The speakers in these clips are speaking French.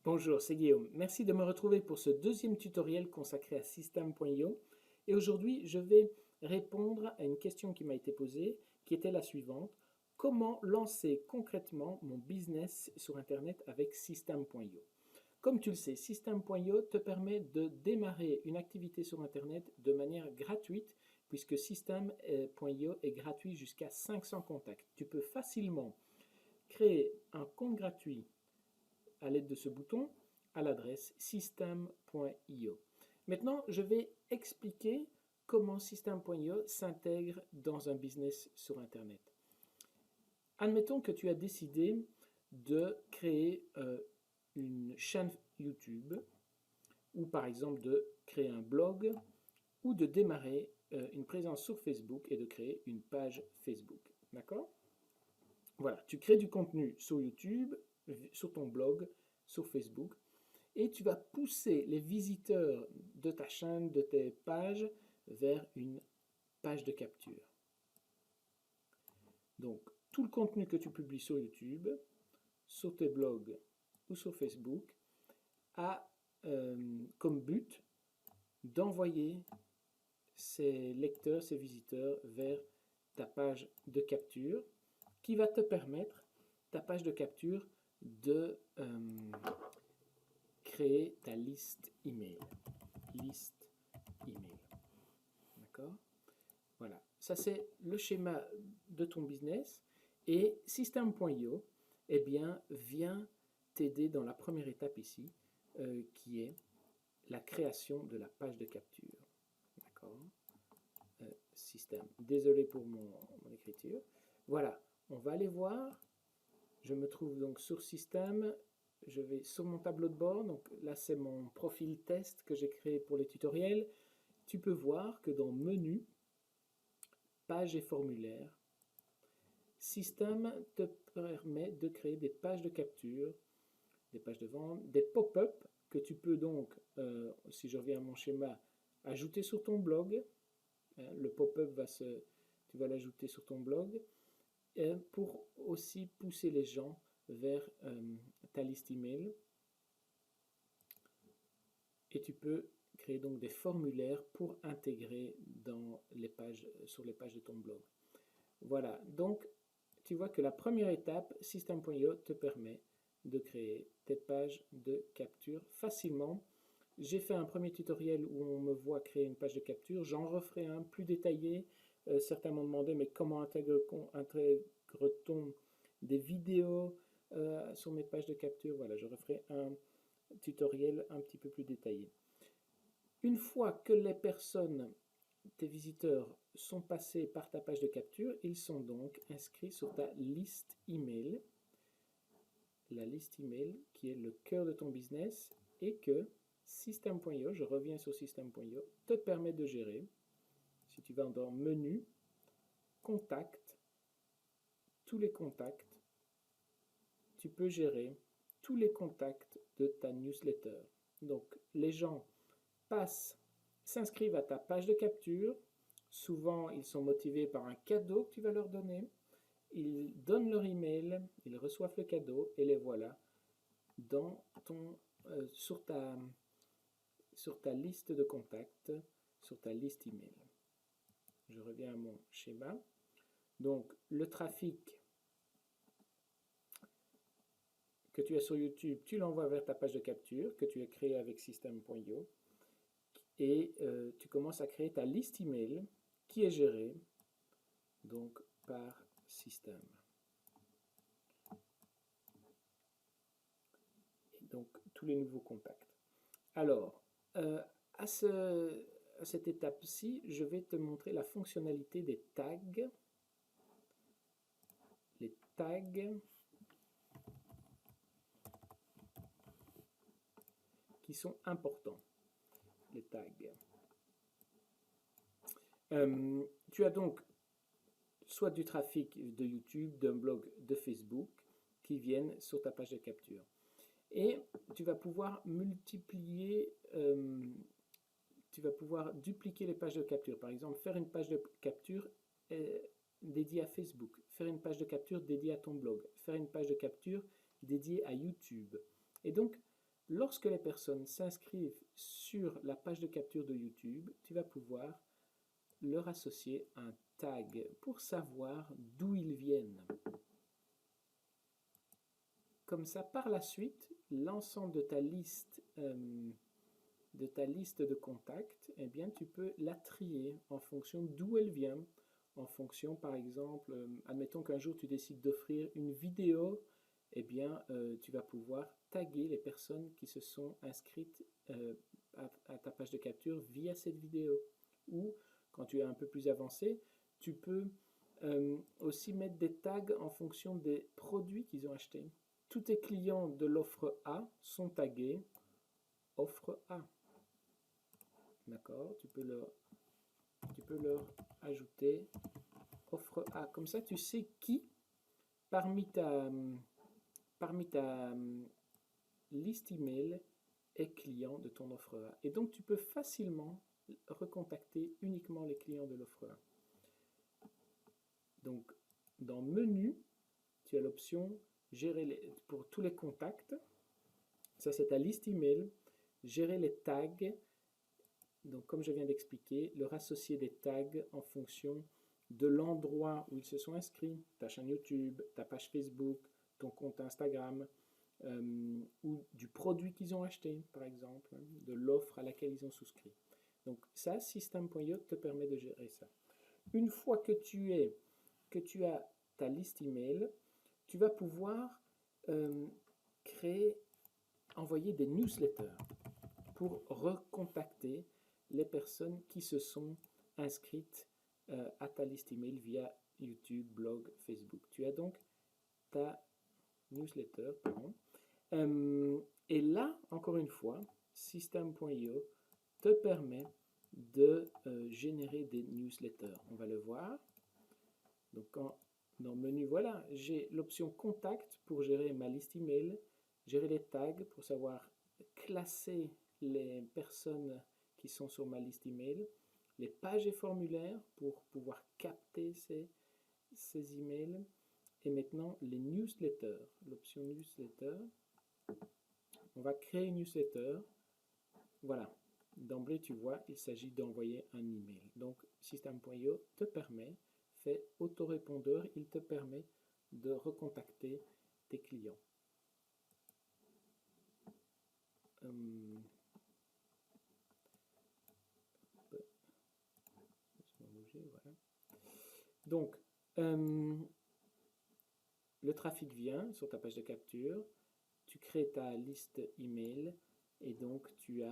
Bonjour, c'est Guillaume. Merci de me retrouver pour ce deuxième tutoriel consacré à System.io. Et aujourd'hui, je vais répondre à une question qui m'a été posée, qui était la suivante. Comment lancer concrètement mon business sur Internet avec System.io? Comme tu le sais, System.io te permet de démarrer une activité sur Internet de manière gratuite, puisque System.io est gratuit jusqu'à 500 contacts. Tu peux facilement créer un compte gratuit à l'aide de ce bouton à l'adresse system.io. Maintenant, je vais expliquer comment system.io s'intègre dans un business sur Internet. Admettons que tu as décidé de créer une chaîne YouTube ou par exemple de créer un blog ou de démarrer une présence sur Facebook et de créer une page Facebook. D'accord? Voilà, tu crées du contenu sur YouTube, sur ton blog, sur Facebook, et tu vas pousser les visiteurs de ta chaîne, de tes pages, vers une page de capture. Donc, tout le contenu que tu publies sur YouTube, sur tes blogs ou sur Facebook, a comme but d'envoyer ces lecteurs, ces visiteurs vers ta page de capture qui va te permettre, ta page de capture, de créer ta liste email. Liste email. D'accord? Voilà. Ça, c'est le schéma de ton business. Et System.io, eh bien, vient t'aider dans la première étape ici, qui est la création de la page de capture. D'accord? Système. Désolé pour mon écriture. Voilà. On va aller voir. Je me trouve donc sur Système. Je vais sur mon tableau de bord. Donc là, c'est mon profil test que j'ai créé pour les tutoriels. Tu peux voir que dans Menu, Pages et formulaires, Système te permet de créer des pages de capture, des pages de vente, des pop-up que tu peux donc, si je reviens à mon schéma, ajouter sur ton blog. Le pop-up tu vas l'ajouter sur ton blog pour aussi pousser les gens vers ta liste email. Et tu peux créer donc des formulaires pour intégrer sur les pages de ton blog. Voilà, donc tu vois que la première étape, System.io te permet de créer tes pages de capture facilement. J'ai fait un premier tutoriel où on me voit créer une page de capture. J'en referai un plus détaillé. Certains m'ont demandé, mais comment intègre-t-on des vidéos sur mes pages de capture? Voilà, je referai un tutoriel un petit peu plus détaillé. Une fois que les personnes, tes visiteurs, sont passés par ta page de capture, ils sont donc inscrits sur ta liste email, la liste email qui est le cœur de ton business et que System.io, je reviens sur System.io, te permet de gérer. Si tu vas dans Menu, Contact, tous les contacts, tu peux gérer tous les contacts de ta newsletter. Donc les gens s'inscrivent à ta page de capture. Souvent, ils sont motivés par un cadeau que tu vas leur donner. Ils donnent leur email, ils reçoivent le cadeau et les voilà sur ta liste de contacts, sur ta liste email. Je reviens à mon schéma. Donc, le trafic que tu as sur YouTube, tu l'envoies vers ta page de capture que tu as créée avec System.io et tu commences à créer ta liste email qui est gérée donc par System. Et donc tous les nouveaux contacts. Alors, à cette étape-ci, je vais te montrer la fonctionnalité des tags. Les tags qui sont importants. Les tags. Tu as donc soit du trafic de YouTube, d'un blog, de Facebook qui viennent sur ta page de capture. Et tu vas pouvoir tu vas pouvoir dupliquer les pages de capture. Par exemple, faire une page de capture dédiée à Facebook, faire une page de capture dédiée à ton blog, faire une page de capture dédiée à YouTube. Et donc, lorsque les personnes s'inscrivent sur la page de capture de YouTube, tu vas pouvoir leur associer un tag pour savoir d'où ils viennent. Comme ça, par la suite, l'ensemble de ta liste de contacts, eh bien, tu peux la trier en fonction d'où elle vient. En fonction, par exemple, admettons qu'un jour tu décides d'offrir une vidéo, eh bien, tu vas pouvoir taguer les personnes qui se sont inscrites à ta page de capture via cette vidéo. Ou, quand tu es un peu plus avancé, tu peux aussi mettre des tags en fonction des produits qu'ils ont achetés. Tous tes clients de l'offre A sont tagués offre A. D'accord? Tu peux leur ajouter offre A. Comme ça, tu sais qui, parmi ta liste email, est client de ton offre A. Et donc, tu peux facilement recontacter uniquement les clients de l'offre A. Donc, dans Menu, tu as l'option Gérer pour tous les contacts. Ça, c'est ta liste email. Gérer les tags. Donc, comme je viens d'expliquer, leur associer des tags en fonction de l'endroit où ils se sont inscrits, ta chaîne YouTube, ta page Facebook, ton compte Instagram, ou du produit qu'ils ont acheté, par exemple, de l'offre à laquelle ils ont souscrit. Donc ça, System.io te permet de gérer ça. Une fois que tu as ta liste email, tu vas pouvoir envoyer des newsletters pour recontacter les personnes qui se sont inscrites à ta liste email via YouTube, blog, Facebook. Tu as donc ta newsletter, pardon. Et là, encore une fois, System.io te permet de générer des newsletters. On va le voir. Donc, dans le menu, voilà, j'ai l'option Contact pour gérer ma liste email, gérer les tags pour savoir classer les personnes qui sont sur ma liste email, les pages et formulaires pour pouvoir capter ces emails, et maintenant les newsletters, l'option newsletter. On va créer une newsletter. Voilà, d'emblée tu vois, il s'agit d'envoyer un email. Donc System.io te permet, fait autorépondeur, il te permet de recontacter tes clients. Voilà. Donc, le trafic vient sur ta page de capture, tu crées ta liste email et donc tu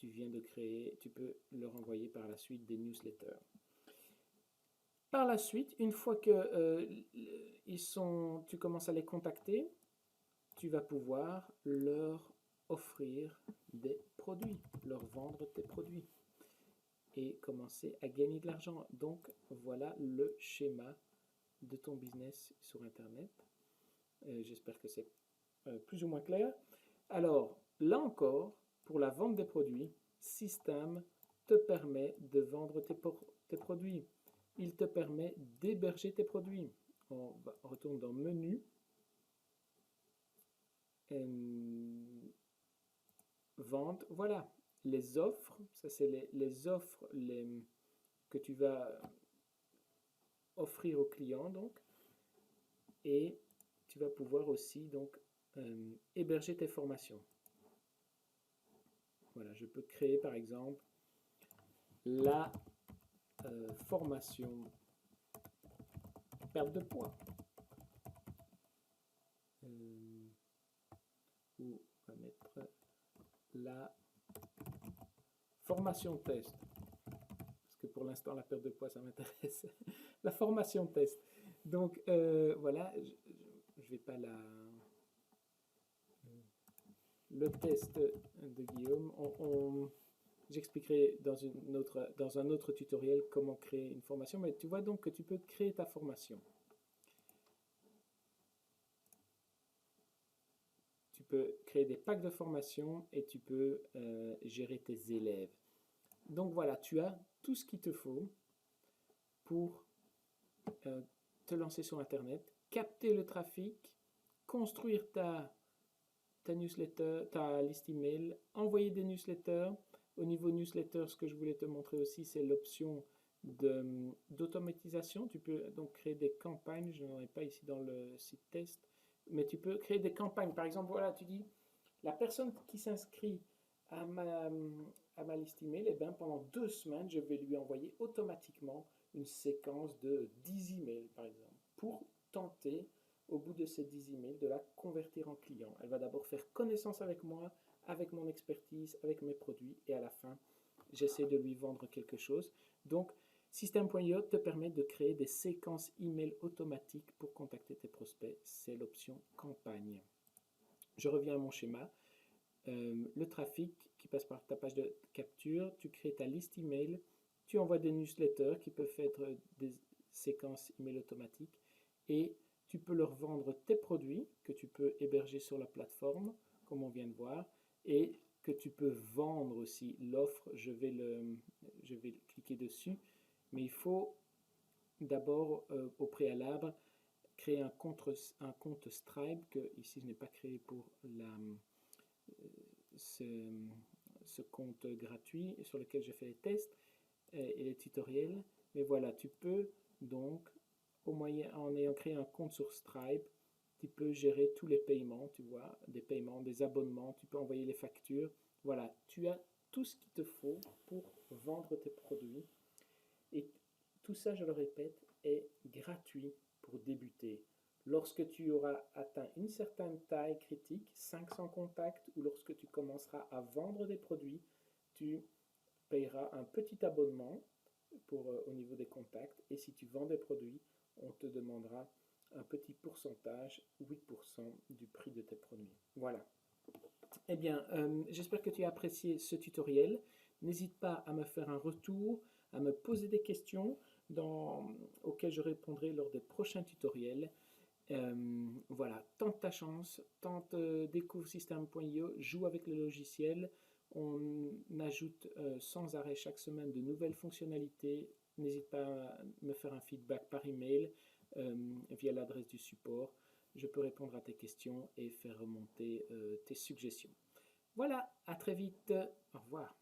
viens de créer, tu peux leur envoyer par la suite des newsletters. Par la suite, une fois que tu commences à les contacter, tu vas pouvoir leur offrir des produits, leur vendre tes produits et commencer à gagner de l'argent. Donc voilà le schéma de ton business sur Internet. J'espère que c'est plus ou moins clair. Alors, là encore, pour la vente des produits, System te permet de vendre tes produits. Il te permet d'héberger tes produits. On retourne dans Menu. Vente, voilà. Les offres, ça c'est les offres que tu vas offrir aux clients, donc. Et tu vas pouvoir aussi donc héberger tes formations. Voilà, je peux créer par exemple la formation perte de poids. Ou on va mettre la formation test. Parce que pour l'instant, la perte de poids, ça m'intéresse. La formation test. Donc, voilà, je vais pas le test de Guillaume. J'expliquerai dans un autre tutoriel comment créer une formation, mais tu vois donc que tu peux créer ta formation. Tu peux créer des packs de formation et tu peux gérer tes élèves. Donc voilà, tu as tout ce qu'il te faut pour te lancer sur Internet, capter le trafic, construire ta ta newsletter, ta liste email, envoyer des newsletters. Au niveau newsletter, ce que je voulais te montrer aussi, c'est l'option d'automatisation. Tu peux donc créer des campagnes, je n'en ai pas ici dans le site test, mais tu peux créer des campagnes. Par exemple, voilà, tu dis, la personne qui s'inscrit à ma liste email, eh bien, pendant 2 semaines, je vais lui envoyer automatiquement une séquence de 10 emails, par exemple, pour tenter, au bout de ces 10 emails, de la convertir en client. Elle va d'abord faire connaissance avec moi, avec mon expertise, avec mes produits, et à la fin, j'essaie de lui vendre quelque chose. Donc, System.io te permet de créer des séquences email automatiques pour contacter tes prospects. C'est l'option campagne. Je reviens à mon schéma. Le trafic qui passe par ta page de capture, tu crées ta liste email, tu envoies des newsletters qui peuvent être des séquences email automatiques et tu peux leur vendre tes produits que tu peux héberger sur la plateforme, comme on vient de voir, et que tu peux vendre aussi. L'offre, je vais cliquer dessus, mais il faut d'abord au préalable créer un compte Stripe que ici je n'ai pas créé pour ce compte gratuit sur lequel je fais les tests et les tutoriels. Mais voilà, tu peux donc, en ayant créé un compte sur Stripe, tu peux gérer tous les paiements, tu vois, des paiements, des abonnements, tu peux envoyer les factures. Voilà, tu as tout ce qu'il te faut pour vendre tes produits. Et tout ça, je le répète, est gratuit pour débuter. Lorsque tu auras atteint une certaine taille critique, 500 contacts, ou lorsque tu commenceras à vendre des produits, tu payeras un petit abonnement au niveau des contacts. Et si tu vends des produits, on te demandera un petit pourcentage, 8% du prix de tes produits. Voilà. Eh bien, j'espère que tu as apprécié ce tutoriel. N'hésite pas à me faire un retour, à me poser des questions auxquelles je répondrai lors des prochains tutoriels. Voilà, tente ta chance, découvre System.io, joue avec le logiciel. On ajoute sans arrêt chaque semaine de nouvelles fonctionnalités. N'hésite pas à me faire un feedback par email via l'adresse du support. Je peux répondre à tes questions et faire remonter tes suggestions. Voilà, à très vite. Au revoir.